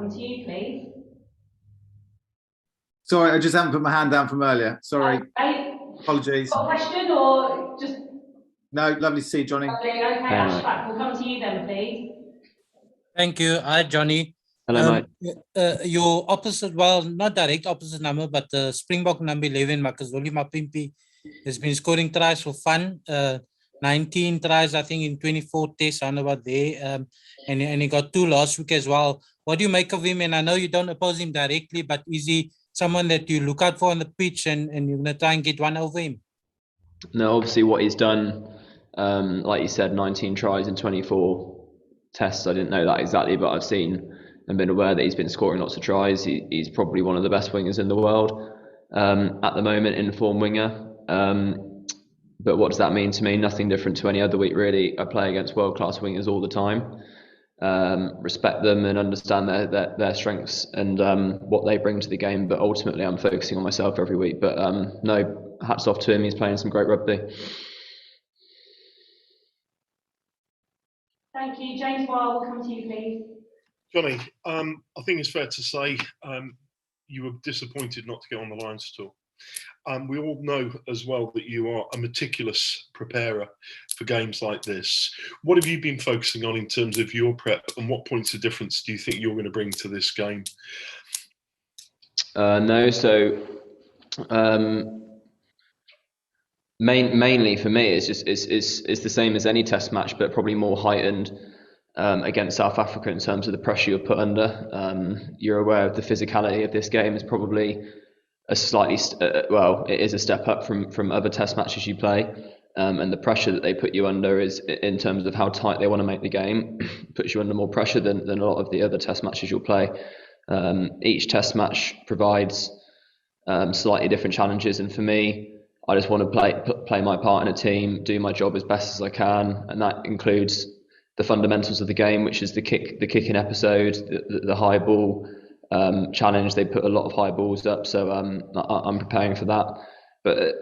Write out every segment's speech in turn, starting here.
To you, please. Sorry, I just haven't put my hand down from earlier. Sorry. Okay. Apologies. Got a question or just? No, lovely to see you, Jonny. Lovely. Okay, Ashfaq, we'll come to you then, please. Thank you. Hi, Jonny. Hello, mate. Your opposite, well, not direct opposite number, but Springbok number 11, Makazoli Mapimpi, has been scoring tries for fun. 19 tries, I think, in 24 tests, I know about there. And he got 2 last week as well. What do you make of him? And I know you don't oppose him directly, but is he someone that you look out for on the pitch and you're going to try and get one over him? No, obviously what he's done, like you said, 19 tries in 24 tests. I didn't know that exactly, but I've seen and been aware that he's been scoring lots of tries. He's probably one of the best wingers in the world at the moment, in-form winger. But what does that mean to me? Nothing different to any other week, really. I play against world-class wingers all the time. Respect them and understand their strengths and what they bring to the game. But ultimately, I'm focusing on myself every week. But no, hats off to him. He's playing some great rugby. Thank you. James Wile, we'll come to you, please. Jonny, I think it's fair to say you were disappointed not to get on the Lions at all. We all know as well that you are a meticulous preparer for games like this. What have you been focusing on in terms of your prep, and what points of difference do you think you're going to bring to this game? Mainly for me, it's the same as any test match, but probably more heightened against South Africa in terms of the pressure you're put under. You're aware of the physicality of this game is probably a slightly, it is a step up from other test matches you play. And the pressure that they put you under is, in terms of how tight they want to make the game, puts you under more pressure than a lot of the other test matches you'll play. Each test match provides slightly different challenges, and for me, I just want to play my part in a team, do my job as best as I can, and that includes the fundamentals of the game, which is the kicking episode, the high ball challenge. They put a lot of high balls up, so I'm preparing for that. But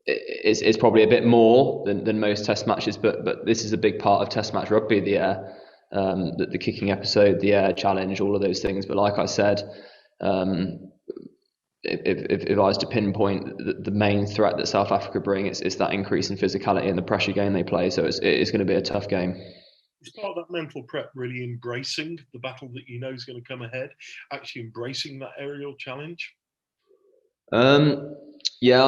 it's probably a bit more than most test matches, but this is a big part of test match rugby, the air, the kicking episode, the air challenge, all of those things. But like I said, if I was to pinpoint the main threat that South Africa bring, it's that increase in physicality and the pressure game they play. So it's going to be a tough game. Is part of that mental prep really embracing the battle that you know is going to come ahead, actually embracing that aerial challenge? Yeah,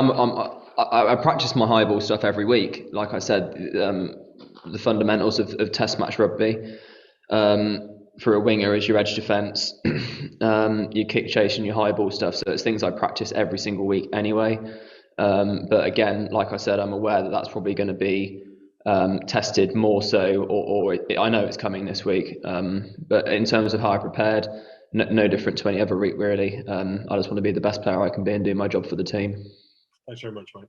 I practice my high ball stuff every week. Like I said, the fundamentals of test match rugby for a winger is your edge defence, your kick chase and your high ball stuff. So it's things I practice every single week anyway. But again, like I said, I'm aware that that's probably going to be tested more so, or I know it's coming this week. But in terms of how I prepared, no different to any other week really. I just want to be the best player I can be and do my job for the team. Thanks very much, mate.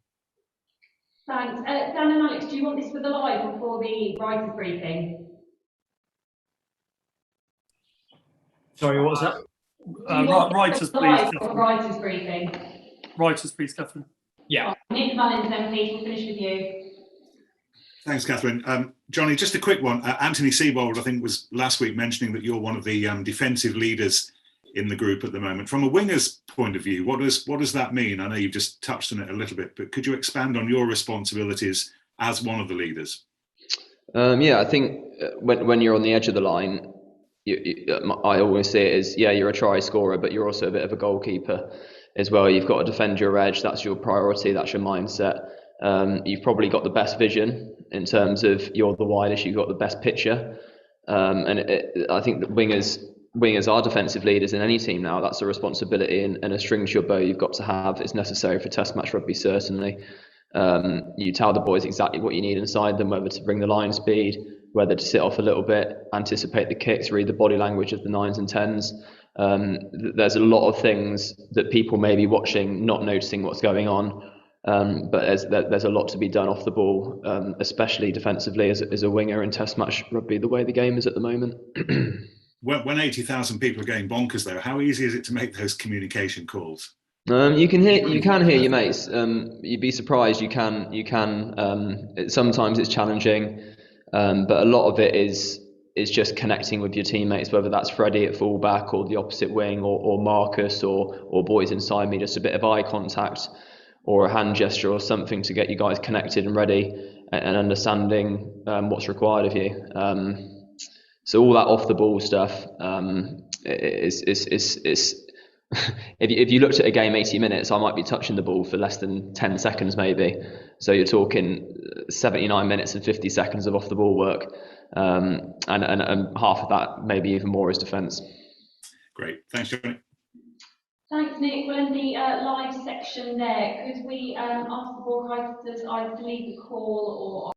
Thanks. Dan and Alex, do you want this for the live or for the writers' briefing? Sorry, what was that? Writers, please. Writers' briefing. Writers, please, Catherine. Yeah. Nick Mullins, then, please. We'll finish with you. Thanks, Catherine. Jonny, just a quick one. Anthony Seibold, I think, was last week mentioning that you're one of the defensive leaders in the group at the moment. From a winger's point of view, what does that mean? I know you've just touched on it a little bit, but could you expand on your responsibilities as one of the leaders? Yeah, I think when you're on the edge of the line, I always see it as, you're a try scorer, but you're also a bit of a goalkeeper as well. You've got to defend your edge. That's your priority. That's your mindset. You've probably got the best vision in terms of you're the widest, you've got the best picture. I think that wingers are defensive leaders in any team now. That's a responsibility and a string to your bow you've got to have. It's necessary for test match rugby, certainly. You tell the boys exactly what you need inside them, whether to bring the line speed, whether to sit off a little bit, anticipate the kicks, read the body language of the 9s and 10s. There's a lot of things that people may be watching, not noticing what's going on. But there's a lot to be done off the ball, especially defensively as a winger in test match rugby, the way the game is at the moment. When 80,000 people are going bonkers, though, how easy is it to make those communication calls? You can hear your mates. You'd be surprised. You can. Sometimes it's challenging, but a lot of it is is just connecting with your teammates, whether that's Freddie at fullback or the opposite wing, or Marcus or boys inside me, just a bit of eye contact or a hand gesture or something to get you guys connected and ready and understanding what's required of you. So all that off the ball stuff is if you looked at a game 80 minutes, I might be touching the ball for less than 10 seconds maybe. So you're talking 79 minutes and 50 seconds of off the ball work, and half of that, maybe even more, is defence. Great, thanks, Johnny. Thanks, Nick. Well, in the live section there, could we ask the broadcasters either to leave the call or